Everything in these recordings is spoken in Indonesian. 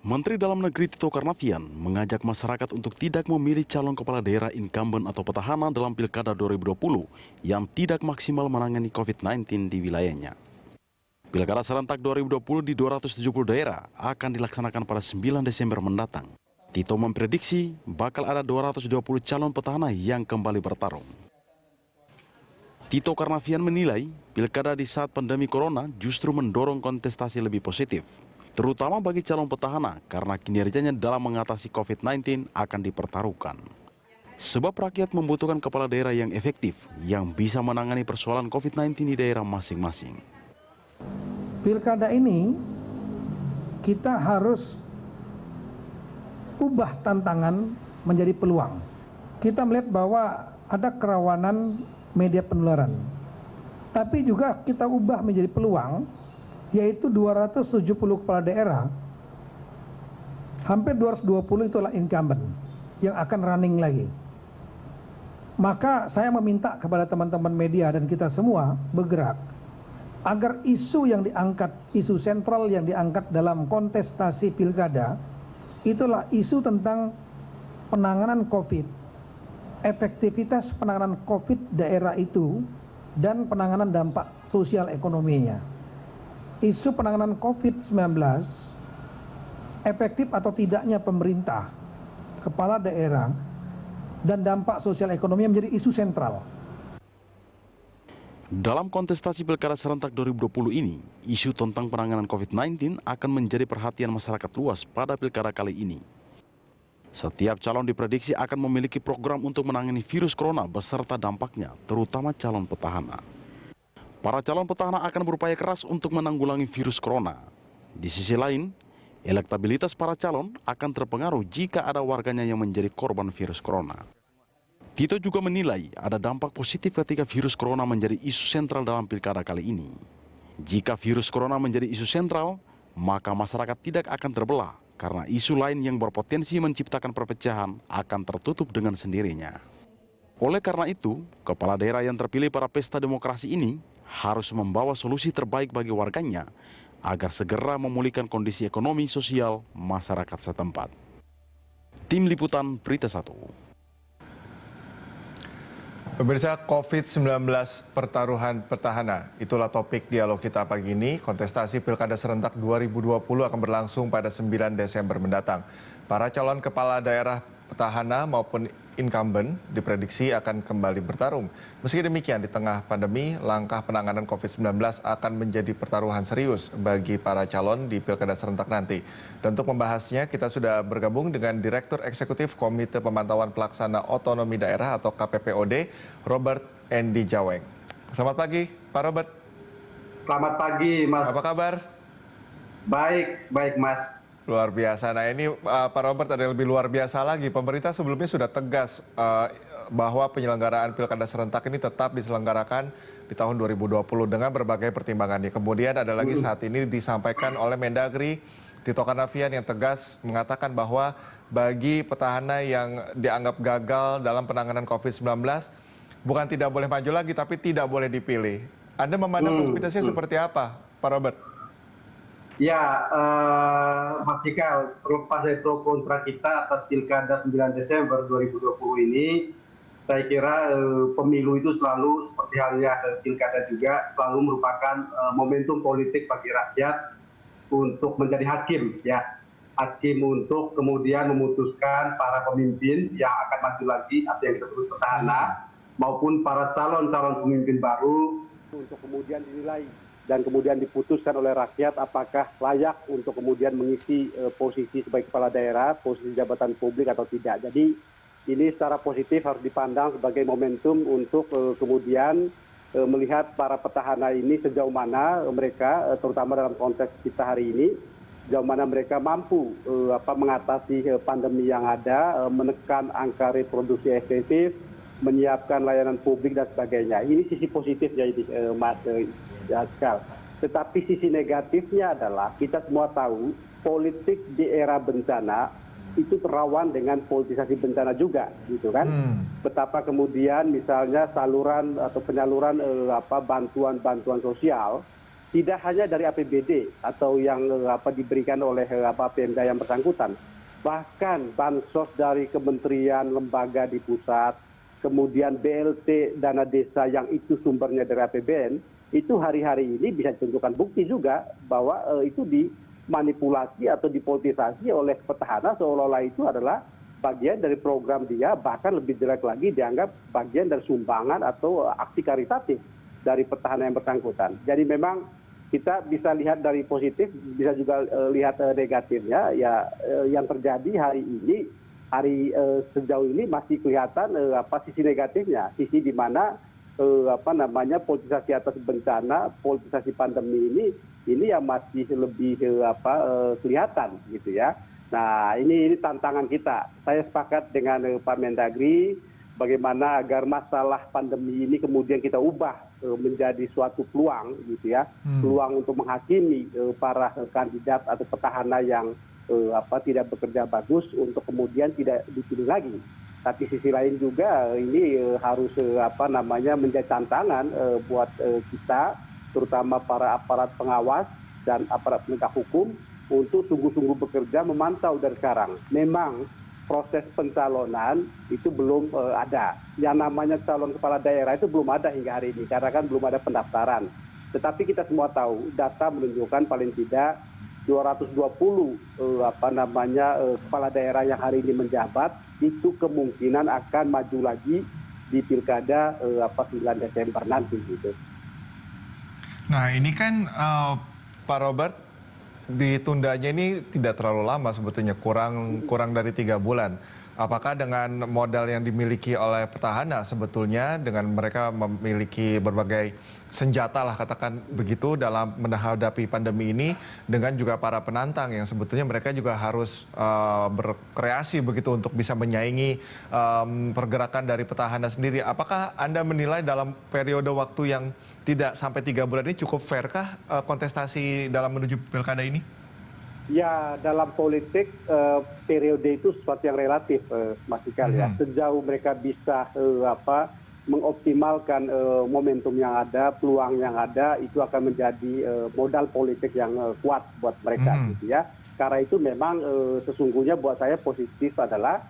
Menteri Dalam Negeri Tito Karnavian mengajak masyarakat untuk tidak memilih calon kepala daerah incumbent atau petahana dalam Pilkada 2020 yang tidak maksimal menangani COVID-19 di wilayahnya. Pilkada serentak 2020 di 270 daerah akan dilaksanakan pada 9 Desember mendatang. Tito memprediksi bakal ada 220 calon petahana yang kembali bertarung. Tito Karnavian menilai pilkada di saat pandemi corona justru mendorong kontestasi lebih positif, terutama bagi calon petahana karena kinerjanya dalam mengatasi COVID-19 akan dipertaruhkan. Sebab rakyat membutuhkan kepala daerah yang efektif yang bisa menangani persoalan COVID-19 di daerah masing-masing. Pilkada ini kita harus ubah tantangan menjadi peluang. Kita melihat bahwa ada kerawanan media penularan. Tapi juga kita ubah menjadi peluang, yaitu 270 kepala daerah, hampir 220 itulah incumbent yang akan running lagi. Maka saya meminta kepada teman-teman media dan kita semua bergerak agar isu yang diangkat, isu sentral yang diangkat dalam kontestasi pilkada, itulah isu tentang penanganan COVID, efektivitas penanganan COVID daerah itu, dan penanganan dampak sosial ekonominya. Isu penanganan COVID-19, efektif atau tidaknya pemerintah, kepala daerah, dan dampak sosial ekonomi menjadi isu sentral. Dalam kontestasi Pilkada serentak 2020 ini, isu tentang penanganan COVID-19 akan menjadi perhatian masyarakat luas pada pilkada kali ini. Setiap calon diprediksi akan memiliki program untuk menangani virus corona beserta dampaknya, terutama calon petahana. Para calon petahana akan berupaya keras untuk menanggulangi virus corona. Di sisi lain, elektabilitas para calon akan terpengaruh jika ada warganya yang menjadi korban virus corona. Tito juga menilai ada dampak positif ketika virus corona menjadi isu sentral dalam pilkada kali ini. Jika virus corona menjadi isu sentral, maka masyarakat tidak akan terbelah karena isu lain yang berpotensi menciptakan perpecahan akan tertutup dengan sendirinya. Oleh karena itu, kepala daerah yang terpilih pada pesta demokrasi ini harus membawa solusi terbaik bagi warganya agar segera memulihkan kondisi ekonomi sosial masyarakat setempat. Tim Liputan Berita 1. Pemirsa, COVID-19 pertaruhan petahana, itulah topik dialog kita pagi ini. Kontestasi Pilkada serentak 2020 akan berlangsung pada 9 Desember mendatang. Para calon kepala daerah petahana maupun incumbent diprediksi akan kembali bertarung. Meski demikian, di tengah pandemi, langkah penanganan COVID-19 akan menjadi pertaruhan serius bagi para calon di Pilkada serentak nanti. Dan untuk membahasnya, kita sudah bergabung dengan Direktur Eksekutif Komite Pemantauan Pelaksana Otonomi Daerah atau KPPOD, Robert Endi Jaweng. Selamat pagi, Pak Robert. Selamat pagi, Mas. Apa kabar? Baik, Mas. Luar biasa. Nah ini Pak Robert, ada yang lebih luar biasa lagi. Pemerintah sebelumnya sudah tegas bahwa penyelenggaraan Pilkada serentak ini tetap diselenggarakan di tahun 2020 dengan berbagai pertimbangannya. Kemudian ada lagi saat ini disampaikan oleh Mendagri Tito Karnavian yang tegas mengatakan bahwa bagi petahana yang dianggap gagal dalam penanganan COVID-19 bukan tidak boleh maju lagi tapi tidak boleh dipilih. Anda memandang perspektifnya seperti apa, Pak Robert? Ya, Mas Ikal, terlepas dari pro kontra kita atas Pilkada 9 Desember 2020 ini, saya kira pemilu itu selalu, seperti halnya Pilkada juga, selalu merupakan momentum politik bagi rakyat untuk menjadi hakim, ya. Hakim untuk kemudian memutuskan para pemimpin yang akan maju lagi, atau yang kita sebut petahana, maupun para calon-calon pemimpin baru, untuk kemudian dinilai dan kemudian diputuskan oleh rakyat apakah layak untuk kemudian mengisi posisi sebagai kepala daerah, posisi jabatan publik atau tidak. Jadi ini secara positif harus dipandang sebagai momentum untuk kemudian melihat para petahana ini sejauh mana mereka, terutama dalam konteks kita hari ini, sejauh mana mereka mampu mengatasi pandemi yang ada, menekan angka reproduksi efektif, menyiapkan layanan publik dan sebagainya. Ini sisi positifnya ini, Mas Jaskal. Tetapi sisi negatifnya adalah kita semua tahu politik di era bencana itu rawan dengan politisasi bencana juga, gitu kan? Betapa kemudian misalnya saluran atau penyaluran bantuan-bantuan sosial tidak hanya dari APBD atau yang diberikan oleh Pemda yang bersangkutan, bahkan bansos dari kementerian lembaga di pusat, kemudian BLT dana desa yang itu sumbernya dari APBN, itu hari-hari ini bisa ditentukan bukti juga bahwa itu dimanipulasi atau dipolitisasi oleh petahana seolah-olah itu adalah bagian dari program dia, bahkan lebih jelek lagi dianggap bagian dari sumbangan atau aksi karitatif dari petahana yang bersangkutan. Jadi memang kita bisa lihat dari positif, bisa juga lihat negatifnya. Ya, yang terjadi hari ini, sejauh ini masih kelihatan sisi negatifnya, sisi di mana politisasi atas bencana, politisasi pandemi ini yang masih lebih kelihatan gitu ya. Nah, ini tantangan kita. Saya sepakat dengan Pak Mendagri bagaimana agar masalah pandemi ini kemudian kita ubah menjadi suatu peluang gitu ya, peluang untuk menghakimi para kandidat atau petahana yang tidak bekerja bagus untuk kemudian tidak dipilih lagi. Tapi sisi lain juga ini harus menjadi tantangan buat kita, terutama para aparat pengawas dan aparat penegak hukum untuk sungguh-sungguh bekerja memantau dari sekarang. Memang proses pencalonan itu belum ada. Yang namanya calon kepala daerah itu belum ada hingga hari ini karena kan belum ada pendaftaran. Tetapi kita semua tahu data menunjukkan paling tidak 220 kepala daerah yang hari ini menjabat itu kemungkinan akan maju lagi di pilkada 9 Desember nanti gitu. Nah, ini kan Pak Robert, ditundanya ini tidak terlalu lama sebetulnya, kurang dari 3 bulan. Apakah dengan modal yang dimiliki oleh petahana sebetulnya, dengan mereka memiliki berbagai senjata lah katakan begitu dalam menghadapi pandemi ini, dengan juga para penantang yang sebetulnya mereka juga harus berkreasi begitu untuk bisa menyaingi pergerakan dari petahana sendiri. Apakah Anda menilai dalam periode waktu yang tidak sampai 3 bulan ini cukup fairkah kontestasi dalam menuju pilkada ini? Ya, dalam politik periode itu sesuatu yang relatif, Mas Ikal ya. Sejauh mereka bisa mengoptimalkan momentum yang ada, peluang yang ada, itu akan menjadi modal politik yang kuat buat mereka gitu ya. Karena itu memang sesungguhnya buat saya positif adalah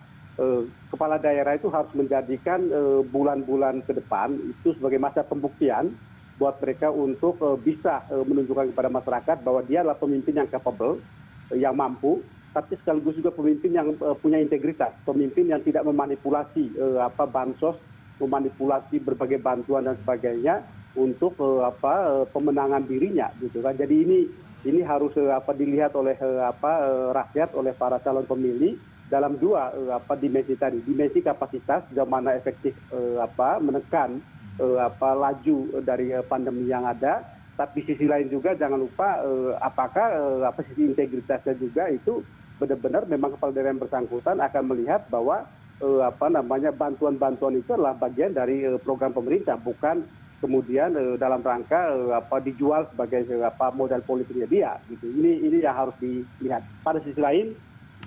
kepala daerah itu harus menjadikan bulan-bulan ke depan itu sebagai masa pembuktian buat mereka untuk bisa menunjukkan kepada masyarakat bahwa dia adalah pemimpin yang capable, yang mampu, tapi sekaligus juga pemimpin yang punya integritas, pemimpin yang tidak memanipulasi bansos, memanipulasi berbagai bantuan dan sebagainya untuk pemenangan dirinya gitu kan. Jadi ini harus dilihat oleh rakyat, oleh para calon pemilih dalam dua dimensi tadi, dimensi kapasitas sejauh mana efektif menekan laju dari pandemi yang ada. Tapi sisi lain juga jangan lupa apakah sisi integritasnya juga itu benar-benar memang kepala daerah yang bersangkutan akan melihat bahwa bantuan-bantuan itu adalah bagian dari program pemerintah, bukan kemudian dalam rangka dijual sebagai modal politiknya dia gitu. Ini yang harus dilihat. Pada sisi lain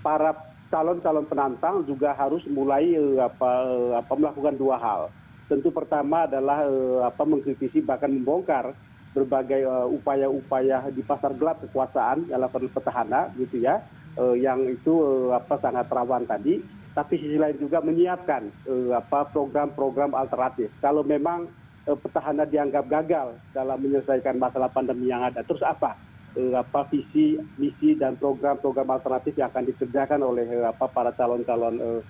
para calon-calon penantang juga harus mulai melakukan 2 hal. Tentu pertama adalah mengkritisi bahkan membongkar berbagai upaya-upaya di pasar gelap kekuasaan yang dilakukan petahana gitu ya, yang itu sangat rawan tadi. Tapi sisi lain juga menyiapkan program-program alternatif. Kalau memang petahana dianggap gagal dalam menyelesaikan masalah pandemi yang ada, terus apa visi, misi dan program-program alternatif yang akan dikerjakan oleh para calon-calon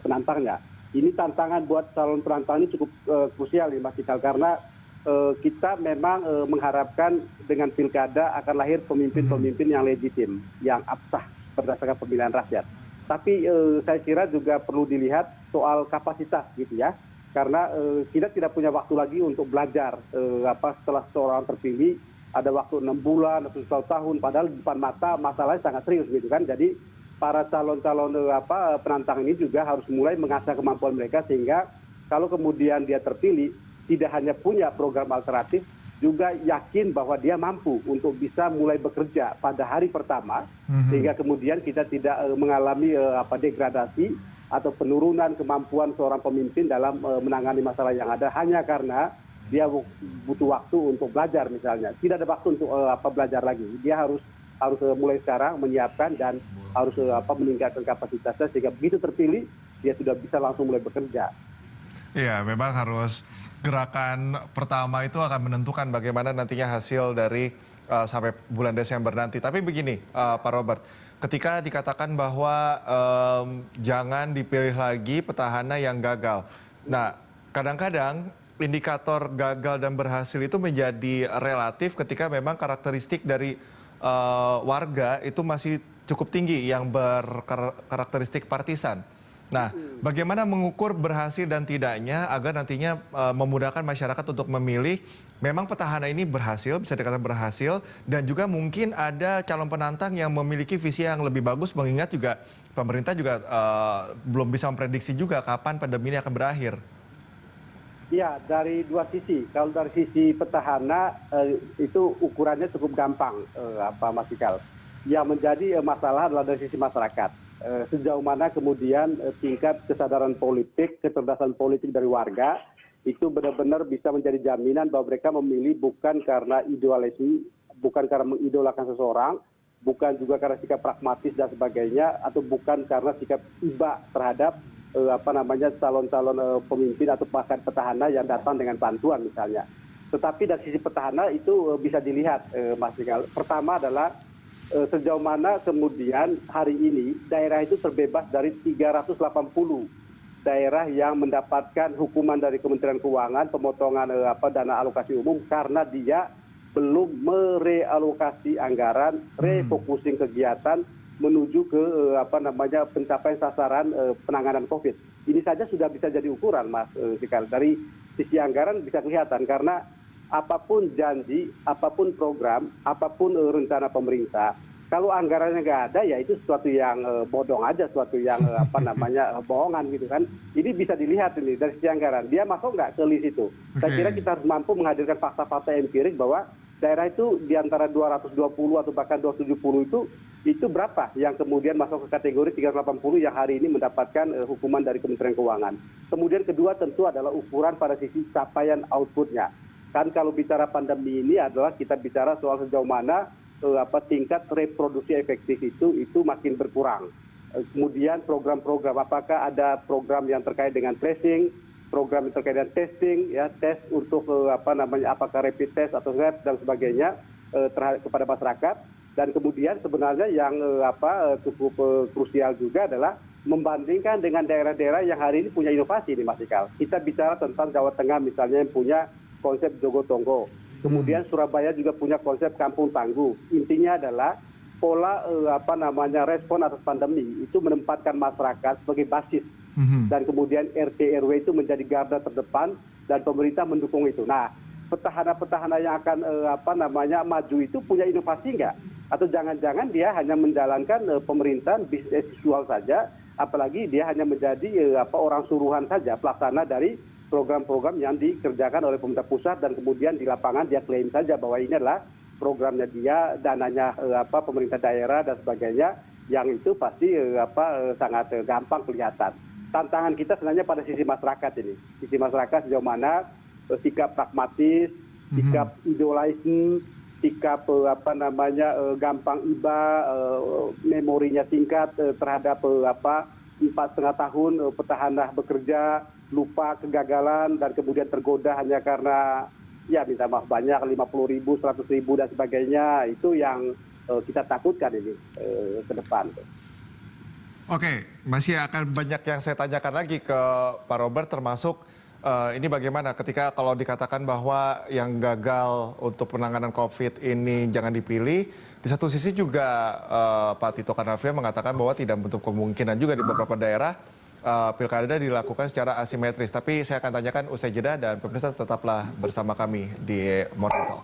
penantangnya. Ini tantangan buat calon penantang ini cukup krusial nih Mas Ikal, karena kita memang mengharapkan dengan pilkada akan lahir pemimpin-pemimpin yang legitim, yang absah berdasarkan pemilihan rakyat. Tapi saya kira juga perlu dilihat soal kapasitas gitu ya, karena kita tidak punya waktu lagi untuk belajar setelah seorang terpilih, ada waktu 6 bulan atau 1 tahun, padahal di depan mata masalahnya sangat serius gitu kan. Jadi para calon-calon penantang ini juga harus mulai mengasah kemampuan mereka, sehingga kalau kemudian dia terpilih tidak hanya punya program alternatif, juga yakin bahwa dia mampu untuk bisa mulai bekerja pada hari pertama, sehingga kemudian kita tidak mengalami degradasi atau penurunan kemampuan seorang pemimpin dalam menangani masalah yang ada hanya karena dia butuh waktu untuk belajar misalnya. Tidak ada waktu untuk belajar lagi. Dia harus mulai sekarang menyiapkan dan harus meningkatkan kapasitasnya sehingga begitu terpilih dia sudah bisa langsung mulai bekerja. Iya, memang harus gerakan pertama itu akan menentukan bagaimana nantinya hasil dari sampai bulan Desember nanti. Tapi begini, Pak Robert, ketika dikatakan bahwa jangan dipilih lagi petahana yang gagal. Nah, kadang-kadang indikator gagal dan berhasil itu menjadi relatif ketika memang karakteristik dari warga itu masih cukup tinggi yang berkarakteristik partisan. Nah, bagaimana mengukur berhasil dan tidaknya agar nantinya memudahkan masyarakat untuk memilih memang petahana ini berhasil, bisa dikatakan berhasil, dan juga mungkin ada calon penantang yang memiliki visi yang lebih bagus, mengingat juga pemerintah juga belum bisa memprediksi juga kapan pandemi ini akan berakhir. Ya, dari dua sisi. Kalau dari sisi petahana itu ukurannya cukup gampang, Mas Ikal. Yang menjadi masalah adalah dari sisi masyarakat. Sejauh mana kemudian tingkat kesadaran politik, kecerdasan politik dari warga itu benar-benar bisa menjadi jaminan bahwa mereka memilih bukan karena idealisme, bukan karena mengidolakan seseorang, bukan juga karena sikap pragmatis dan sebagainya, atau bukan karena sikap iba terhadap calon-calon pemimpin atau bahkan petahana yang datang dengan bantuan misalnya. Tetapi dari sisi petahana itu bisa dilihat, Mas Ikal. Pertama adalah sejauh mana kemudian hari ini daerah itu terbebas dari 380 daerah yang mendapatkan hukuman dari Kementerian Keuangan, pemotongan dana alokasi umum karena dia belum merealokasi anggaran, refocusing kegiatan menuju ke pencapaian sasaran penanganan COVID. Ini saja sudah bisa jadi ukuran, Mas Sikal. Dari sisi anggaran bisa kelihatan karena apapun janji, apapun program, apapun rencana pemerintah, kalau anggarannya nggak ada ya itu sesuatu yang bodong aja, sesuatu yang bohongan gitu kan. Ini bisa dilihat ini dari sisi anggaran. Dia masuk nggak ke list itu? Saya kira kita harus mampu menghadirkan fakta-fakta empirik bahwa daerah itu di antara 220 atau bahkan 270 itu berapa yang kemudian masuk ke kategori 380 yang hari ini mendapatkan hukuman dari Kementerian Keuangan. Kemudian kedua tentu adalah ukuran pada sisi capaian outputnya. Kan kalau bicara pandemi ini adalah kita bicara soal sejauh mana tingkat reproduksi efektif itu makin berkurang. Kemudian program-program, apakah ada program yang terkait dengan tracing, program yang terkait dengan testing, ya tes untuk apakah rapid test atau swab dan sebagainya kepada masyarakat. Dan kemudian sebenarnya yang cukup krusial juga adalah membandingkan dengan daerah-daerah yang hari ini punya inovasi nih Mas Ikal. Kita bicara tentang Jawa Tengah misalnya yang punya konsep Jogotongo. Kemudian Surabaya juga punya konsep Kampung Tangguh. Intinya adalah pola respon atas pandemi itu menempatkan masyarakat sebagai basis. Dan kemudian RT RW itu menjadi garda terdepan dan pemerintah mendukung itu. Nah, petahana-petahana yang akan maju itu punya inovasi enggak? Atau jangan-jangan dia hanya menjalankan pemerintahan bisnis visual saja, apalagi dia hanya menjadi orang suruhan saja pelaksana dari program-program yang dikerjakan oleh pemerintah pusat dan kemudian di lapangan dia klaim saja bahwa ini adalah programnya dia, dananya pemerintah daerah dan sebagainya, yang itu pasti sangat gampang kelihatan. Tantangan kita sebenarnya pada sisi masyarakat ini. Sisi masyarakat sejauh mana sikap pragmatis, sikap idolaisme, sikap gampang iba, memorinya singkat terhadap 4,5 tahun petahana bekerja, lupa kegagalan dan kemudian tergoda hanya karena ya minta maaf banyak 50.000, 100.000 dan sebagainya, itu yang kita takutkan ini ke depan. Oke, masih akan banyak yang saya tanyakan lagi ke Pak Robert, termasuk ini bagaimana ketika kalau dikatakan bahwa yang gagal untuk penanganan COVID ini jangan dipilih, di satu sisi juga Pak Tito Karnavian mengatakan bahwa tidak menutup kemungkinan juga di beberapa daerah pilkada dilakukan secara asimetris. Tapi saya akan tanyakan usai jeda dan pemirsa tetaplah bersama kami di Morning Talk.